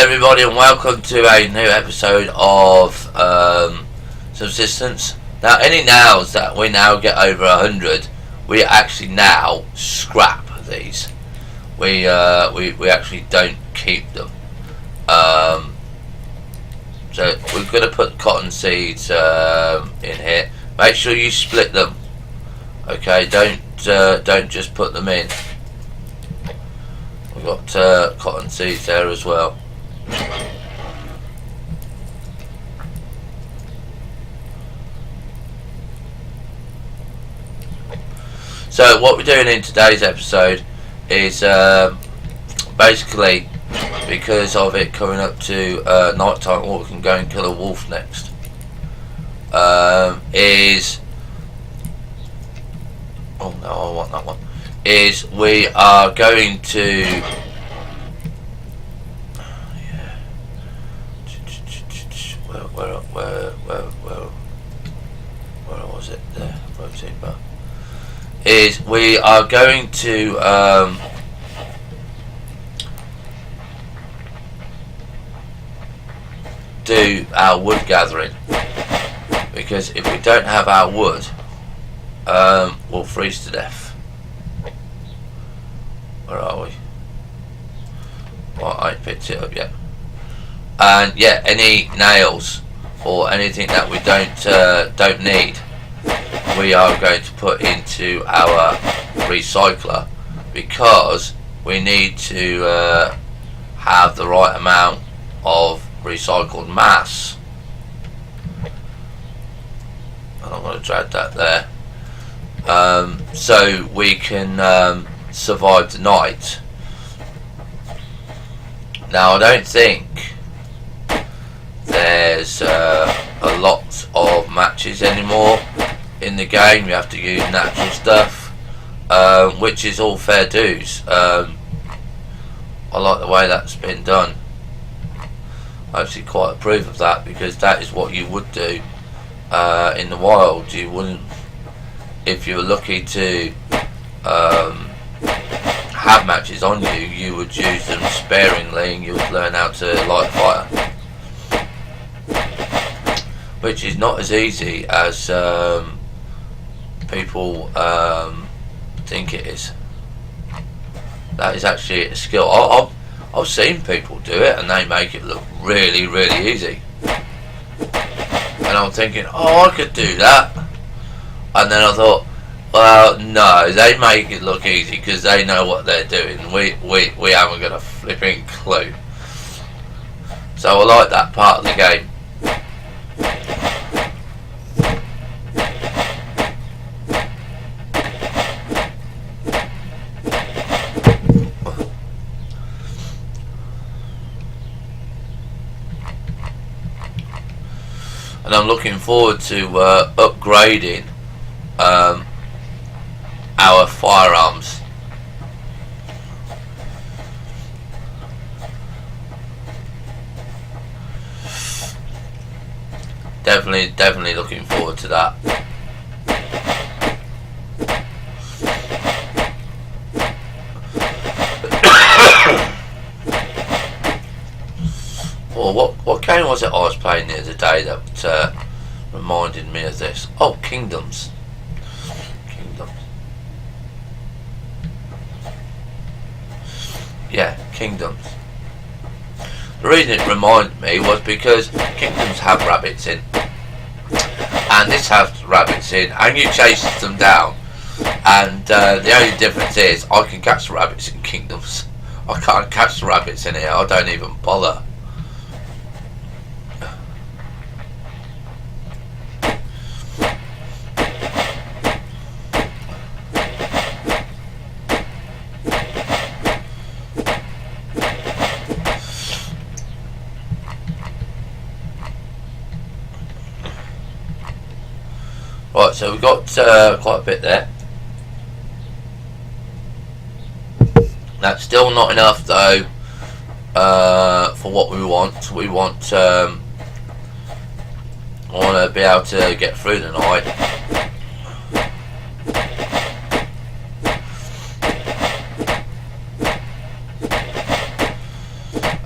Hello everybody and welcome to a new episode of Subsistance. Now any nails that we now get over 100, we actually now scrap these. We actually don't keep them. So we're going to put cotton seeds in here. Make sure you split them. Okay, don't just put them in. We've got cotton seeds there as well. So what we're doing in today's episode is basically, because of it coming up to night time, we can go and kill a wolf next. Oh no, I want that one. Is we are going to where was it there? Protein bar. Is we are going to do our wood gathering, because if we don't have our wood, we'll freeze to death. Where are we? Well, I ain't picked it up yet. And yeah, any nails or anything that we don't need, we are going to put into our recycler, because we need to have the right amount of recycled mass. And I'm going to drag that there, so we can survive the night. Now I don't think there's a lot of matches anymore in the game. You have to use natural stuff, which is all fair dues. I like the way that's been done. I actually quite approve of that, because that is what you would do in the wild. You wouldn't, if you were lucky to have matches on you, you would use them sparingly, and you would learn how to light a fire, which is not as easy as people think it is. That is actually a skill. I've seen people do it and they make it look really, really easy, and I'm thinking, oh, I could do that. And then I thought, well, no, they make it look easy because they know what they're doing. We haven't got a flipping clue. So I like that part of the game. And I'm looking forward to upgrading our firearms. Definitely looking forward to that. Well, what game was it I was playing the other day that reminded me of this? Oh, Kingdoms. Yeah, Kingdoms. The reason it reminded me was because Kingdoms have rabbits in, and this has rabbits in, and you chase them down, and the only difference is I can catch the rabbits in Kingdoms. I can't catch the rabbits in here. I don't even bother. Right, so we've got quite a bit there. That's still not enough though for what we want. We want I want to be able to get through the night.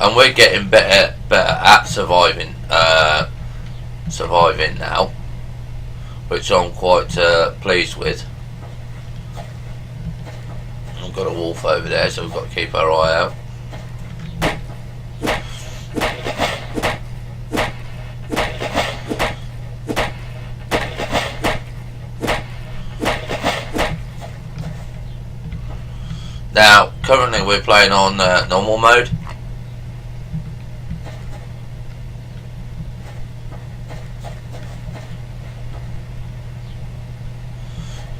and we're getting better at surviving now, which I'm quite pleased with. I've got a wolf over there, so we've got to keep our eye out. Now, currently we're playing on normal mode.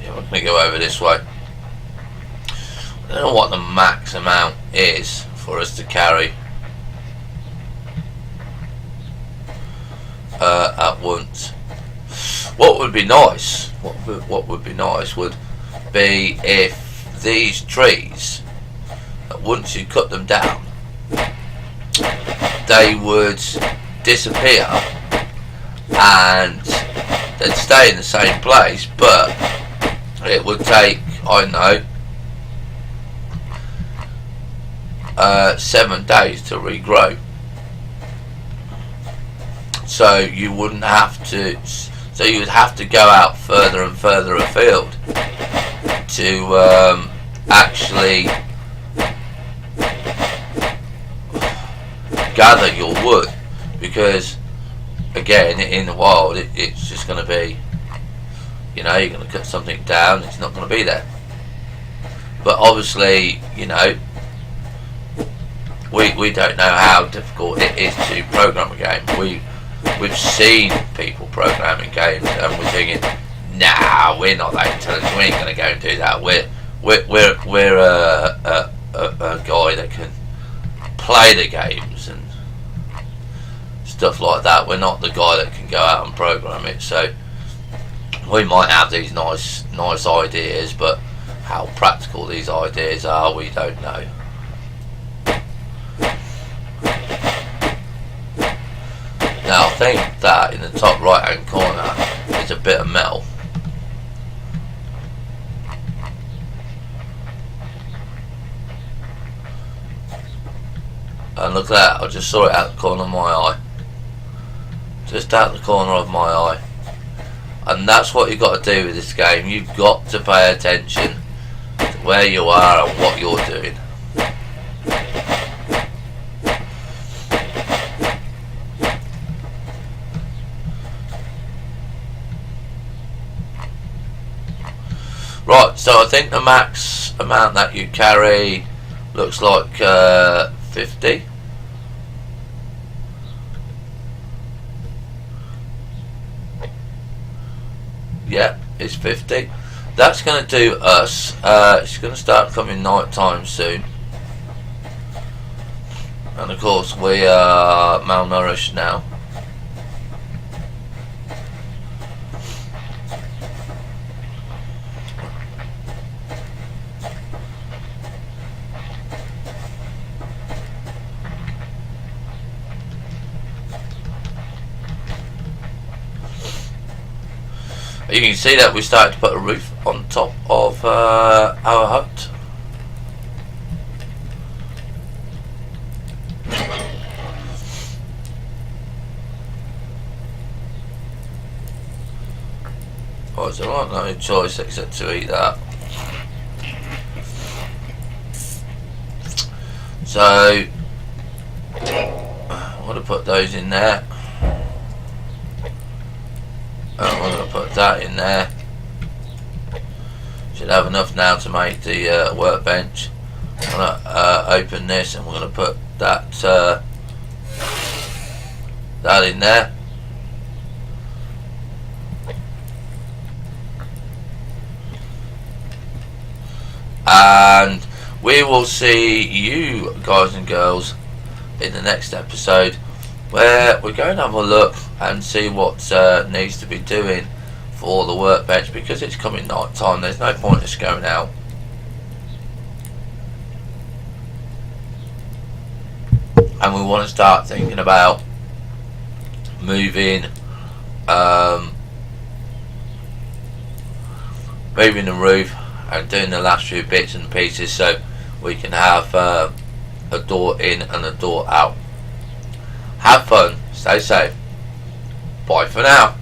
Yeah, we're going to go over this way. I don't know what the max amount is for us to carry at once. What would be nice? What would be nice would be if these trees, once you cut them down, they would disappear and they'd stay in the same place, but it would take, I don't know, 7 days to regrow. So you wouldn't have to, so you would have to go out further and further afield to actually gather your wood, because again in the wild it's just going to be, you know, you're going to cut something down, it's not going to be there. But obviously, you know, we don't know how difficult it is to program a game. We've seen people programming games and we're thinking, nah, we're not that intelligent, we ain't going to go and do that. We're a guy that can play the games and stuff like that. We're not the guy that can go out and program it. So we might have these nice ideas, but how practical these ideas are, we don't know. Now I think that in the top right hand corner is a bit of metal. And look at that, I just saw it out the corner of my eye. Just out the corner of my eye. And that's what you've got to do with this game. You've got to pay attention to where you are and what you're doing. Right, so I think the max amount that you carry looks like 50. Yeah, it's 50. That's going to do us. It's going to start coming night time soon. And of course we are malnourished now. You can see that we started to put a roof on top of our hut. Oh, so I have no choice except to eat that. So I'm going to put those in there. I'm going to put that in there. Should have enough now to make the workbench. I'm going to open this and we're going to put that that in there. And we will see you guys and girls in the next episode, where we're going to have a look and see what needs to be doing for the workbench, because it's coming night time. There's no point in us going out. And we want to start thinking about moving moving the roof and doing the last few bits and pieces, so we can have a a door in and a door out. Have fun, stay safe, bye for now.